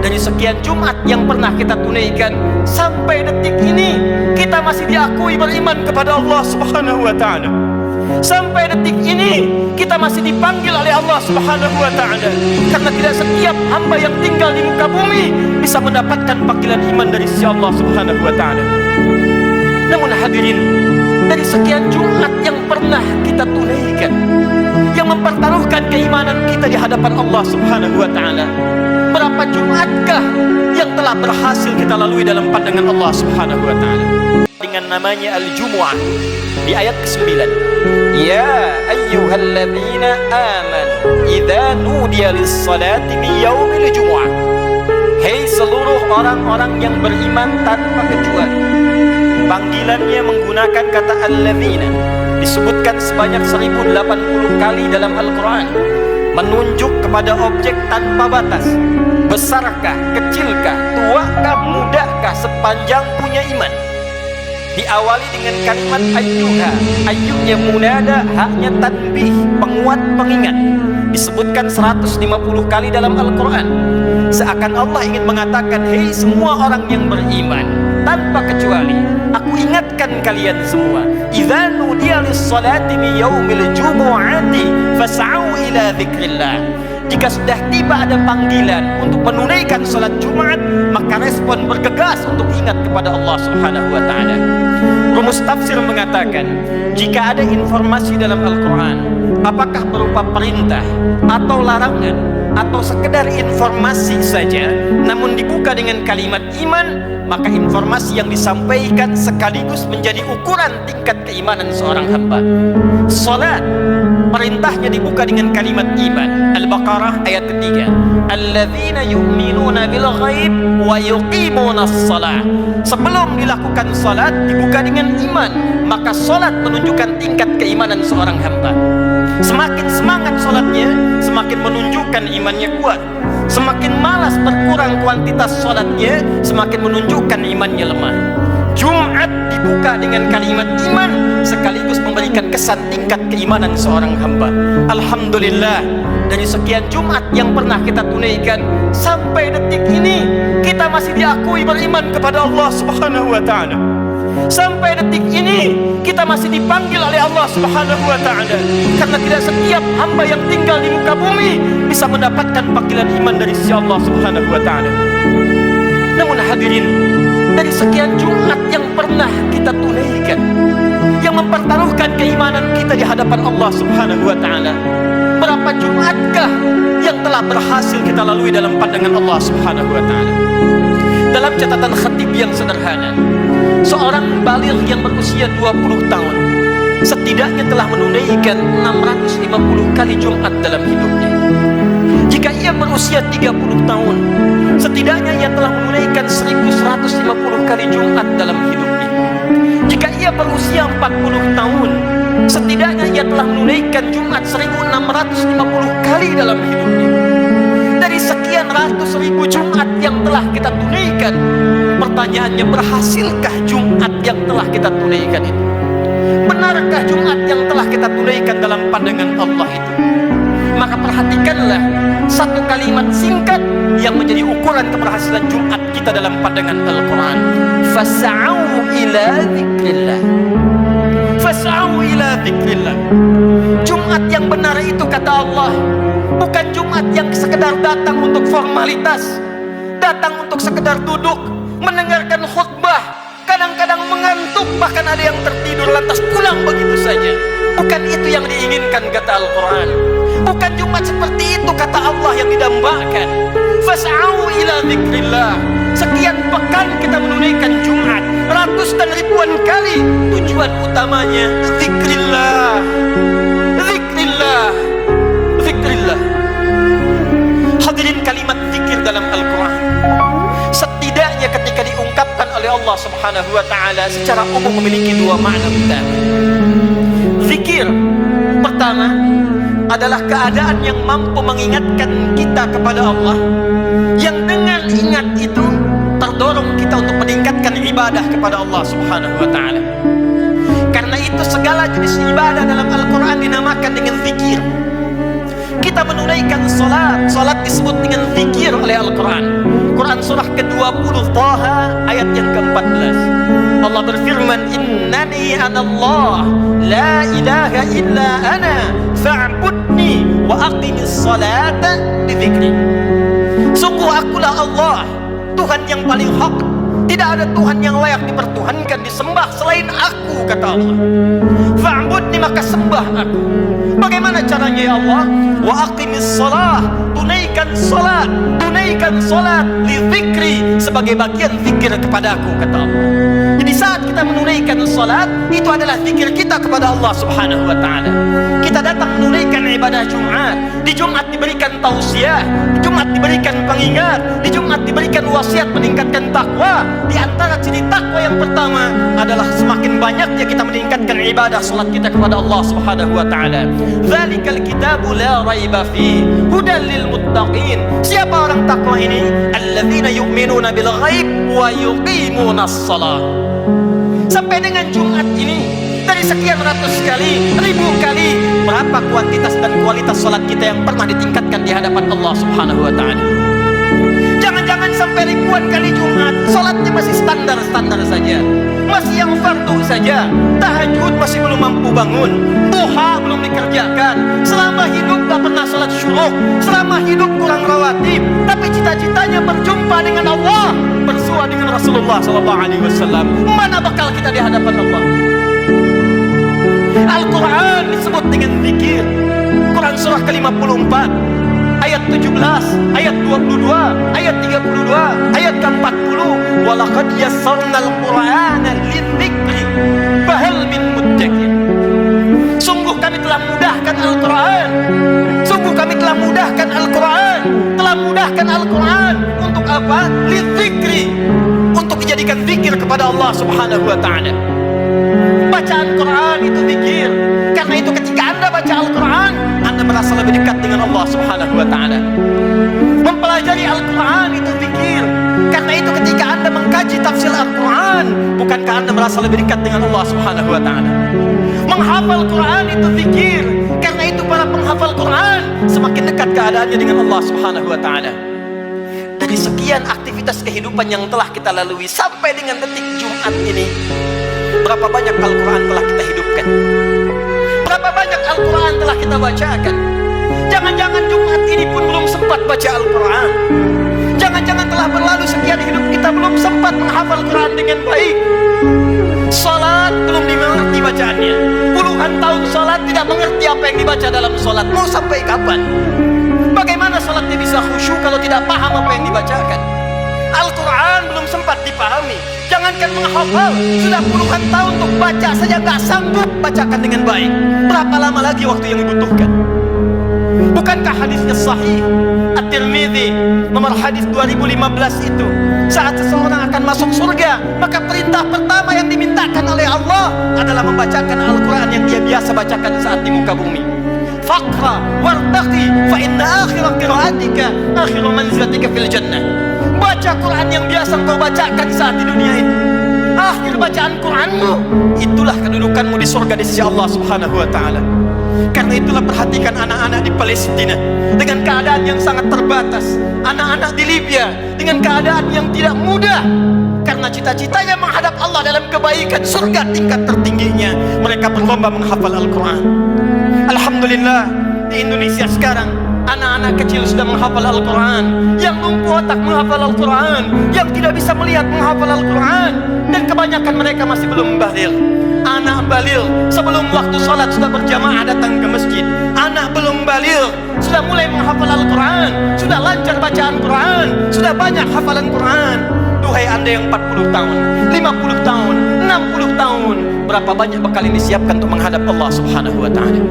dari sekian Jumat yang pernah kita tunaikan, sampai detik ini kita masih diakui beriman kepada Allah Subhanahu wa Ta'ala. Sampai detik ini kita masih dipanggil oleh Allah Subhanahu wa Ta'ala, karena tidak setiap hamba yang tinggal di muka bumi bisa mendapatkan panggilan iman dari sisi Allah Subhanahu wa Ta'ala. Namun hadirin, dari sekian Jumat yang pernah kita tunaikan, yang mempertaruhkan keimanan kita di hadapan Allah Subhanahu wa Ta'ala, berapa Jumatkah yang telah berhasil kita lalui dalam pandangan Allah Subhanahu wa Ta'ala? Dengan namanya Al-Jumu'ah di ayat ke-9, ya ayyuhalladzina amanu idza nudiya lis-salati min yaumil jumu'ah. Hei seluruh orang-orang yang beriman tanpa kecuali. Panggilannya menggunakan kata alladzina, disebutkan sebanyak 1080 kali dalam Al-Quran, menunjuk kepada objek tanpa batas. Besarkah, kecilkah, tuakah, mudakah, sepanjang punya iman. Diawali dengan kalimat ayyuha, ayyunya munada, haknya tanbih, penguat pengingat. Disebutkan 150 kali dalam Al-Quran. Seakan Allah ingin mengatakan, hei semua orang yang beriman tanpa kecuali, aku ingatkan kalian semua, idza nudiya lis-salati min yaumil jumu'ati fas'au ila dzikrillah. Jika sudah tiba ada panggilan untuk menunaikan salat Jumat, maka respon bergegas untuk ingat kepada Allah Subhanahu wa Ta'ala. Rumus tafsir mengatakan, jika ada informasi dalam Al-Quran, apakah berupa perintah atau larangan atau sekedar informasi saja, namun dibuka dengan kalimat iman, maka informasi yang disampaikan sekaligus menjadi ukuran tingkat keimanan seorang hamba. Salat, perintahnya dibuka dengan kalimat iman. Al-Baqarah ayat ketiga, alladzina yu'minuna bil ghaib wa yuqimuna as-salah. Sebelum dilakukan salat dibuka dengan iman, maka salat menunjukkan tingkat keimanan seorang hamba. Semakin semangat salatnya, semakin menunjukkan imannya kuat. Semakin malas berkurang kuantitas salatnya, semakin menunjukkan imannya lemah. Jumat dibuka dengan kalimat iman, sekaligus memberikan kesan tingkat keimanan seorang hamba. Alhamdulillah, dari sekian Jumat yang pernah kita tunaikan, sampai detik ini kita masih diakui beriman kepada Allah Subhanahu wa Ta'ala. Sampai detik ini kita masih dipanggil oleh Allah Subhanahu wa Ta'ala, karena tidak setiap hamba yang tinggal di muka bumi bisa mendapatkan panggilan iman dari sisi Allah Subhanahu wa Ta'ala. Namun hadirin, dari sekian Jumat yang pernah kita tunaikan, yang mempertaruhkan keimanan kita di hadapan Allah Subhanahu wa Ta'ala, berapa Jumatkah yang telah berhasil kita lalui dalam pandangan Allah Subhanahu wa Ta'ala? Dalam catatan khatib yang sederhana, seorang baligh yang berusia 20 tahun setidaknya telah menunaikan 650 kali Jumat dalam hidupnya. Jika ia berusia 30 tahun, setidaknya ia telah menunaikan 1150 kali Jumat dalam hidupnya. Jika ia berusia 40 tahun, setidaknya ia telah menunaikan Jumat 1650 kali dalam hidupnya. Dari sekian ratus ribu Jumat yang telah kita tunaikan, pertanyaannya, berhasilkah Jumat yang telah kita tunaikan itu? Benarkah Jumat yang telah kita tunaikan dalam pandangan Allah itu? Maka perhatikanlah satu kalimat singkat yang menjadi ukuran keberhasilan Jumat kita dalam pandangan Al-Quran. Fas'au ila dzikrillah. Fas'au ila dzikrillah. Jumat yang benar itu, kata Allah, bukan Jumat yang sekedar datang untuk formalitas, datang untuk sekedar duduk mendengarkan khutbah, kadang-kadang mengantuk, bahkan ada yang tertidur lantas pulang begitu saja. Bukan itu yang diinginkan, kata Al-Quran. Bukan Jumat seperti itu, kata Allah, yang didambakan. Fas'au ila dzikrillah. Sekian pekan kita menunaikan Jumat, ratus dan ribuan kali. Tujuan utamanya dzikrillah, dzikrillah, dzikrillah. Hadirin, kalimat zikir dalam Al-Quran setidaknya ketika diungkapkan oleh Allah Subhanahu wa Ta'ala secara umum memiliki dua makna utama. Zikir pertama adalah keadaan yang mampu mengingatkan kita kepada Allah, yang dengan ingat itu terdorong kita untuk meningkatkan ibadah kepada Allah Subhanahu wa Ta'ala. Karena itu segala jenis ibadah dalam Al-Quran dinamakan dengan zikir. Kita menunaikan salat, salat disebut dengan zikir oleh Al-Quran. Quran surah ke-20 Taha ayat yang ke-14. Allah berfirman, innani anallah la ilaha illa ana fa'budni wa aqimis salata li dzikri. Sungguh akulah Allah, Tuhan yang paling hak. Tidak ada Tuhan yang layak dipertuhankan, disembah selain aku, kata Allah. Fa'budni, maka sembah aku. Bagaimana caranya ya Allah? Wa aqimis salah, tunaikan salat li dzikri, sebagai bagian zikir kepada aku, kata Allah. Jadi saat kita menunaikan salat, itu adalah zikir kita kepada Allah Subhanahu wa taala. Kita datang menunaikan ibadah Jumat. Di Jumat diberikan tausiah, di Jumat diberikan pengingat, di Jumat diberikan wasiat meningkatkan takwa. Di antara ciri takwa yang pertama adalah semakin banyaknya kita meningkatkan ibadah salat kita kepada Allah Subhanahu wa taala. Dzalikal kitabu la raiba fi hudan lil muttaqin. Siapa orang takwa ini? Alladzina yu'minuna bil ghaib wa yuqimunas shalah. Sampai dengan Jumat ini, dari sekian ratus kali, ribu kali, berapa kuantitas dan kualitas salat kita yang pernah ditingkatkan di hadapan Allah Subhanahu wa taala? Jangan-jangan sampai ribuan kali Jumat, salatnya masih standar-standar saja, masih yang fardu saja, tahajud masih belum mampu bangun, duha belum dikerjakan, selama hidup tak pernah salat syuruk, selama hidup kurang rawatib, tapi cita-citanya berjumpa dengan Allah, bersua dengan Rasulullah SAW. Mana bakal kita di hadapan Allah? Al-Quran disebut dengan zikir. Quran surah ke-54 ayat 17, ayat 22, ayat 32, ayat ke-40. Walaqad yassarnal Qur'ana lidzikri fahal min muddakir. Sungguh kami telah mudahkan Al-Quran. Sungguh kami telah mudahkan Al-Quran. Telah mudahkan Al-Quran untuk apa? Lidzikri, untuk dijadikan zikir kepada Allah Subhanahu wa taala. Bacaan Quran itu zikir. Karena itu ketika Anda baca Al-Quran, Anda merasa lebih dekat dengan Allah Subhanahu wa taala. Mempelajari Al-Quran itu zikir. Karena itu ketika Anda mengkaji tafsir Al-Quran, bukankah Anda merasa lebih dekat dengan Allah Subhanahu wa taala? Menghafal Quran itu zikir. Karena itu para penghafal Quran semakin dekat keadaannya dengan Allah Subhanahu wa taala. Dari sekian aktivitas kehidupan yang telah kita lalui sampai dengan detik Jumat ini, berapa banyak Al-Quran telah kita hidupkan? Berapa banyak Al-Quran telah kita bacakan? Jangan-jangan Jumat ini pun belum sempat baca Al-Quran. Jangan-jangan telah berlalu sekian hidup kita belum sempat menghafal Quran dengan baik. Salat belum dimengerti bacaannya. Puluhan tahun salat tidak mengerti apa yang dibaca dalam salat. Mau sampai kapan? Bagaimana salatnya bisa khusyuk kalau tidak paham apa yang dibacakan? Al-Quran belum sempat dipahami. Jangankan menghafal, sudah puluhan tahun untuk baca saja nggak sanggup bacakan dengan baik. Berapa lama lagi waktu yang dibutuhkan? Bukankah hadisnya sahih? At-Tirmidzi nomor hadis 2015 itu, saat seseorang akan masuk surga, maka perintah pertama yang dimintakan oleh Allah adalah membacakan Al-Quran yang dia biasa bacakan saat di muka bumi. Faqra wartaqi fa inna akhira qira'atika akhiru manzilatika fil jannah. Baca Quran yang biasa engkau bacakan saat di dunia itu, akhir bacaan Quranmu, itulah kedudukanmu di surga di sisi Allah Subhanahu wa taala. Karena itulah perhatikan anak-anak di Palestina dengan keadaan yang sangat terbatas, anak-anak di Libya dengan keadaan yang tidak mudah. Karena cita-citanya menghadap Allah dalam kebaikan, surga tingkat tertingginya, mereka berlomba menghafal Al-Quran. Alhamdulillah, di Indonesia sekarang anak-anak kecil sudah menghafal Al-Quran, yang lumpuh otak menghafal Al-Quran, yang tidak bisa melihat menghafal Al-Quran, dan kebanyakan mereka masih belum baligh. Anak baligh sebelum waktu sholat sudah berjamaah datang ke masjid. Anak belum baligh sudah mulai menghafal Al-Quran, sudah lancar bacaan Quran, sudah banyak hafalan Quran. Duhai Anda yang 40 tahun, 50 tahun, 60 tahun, berapa banyak bekal yang disiapkan untuk menghadap Allah Subhanahu wa ta'ala?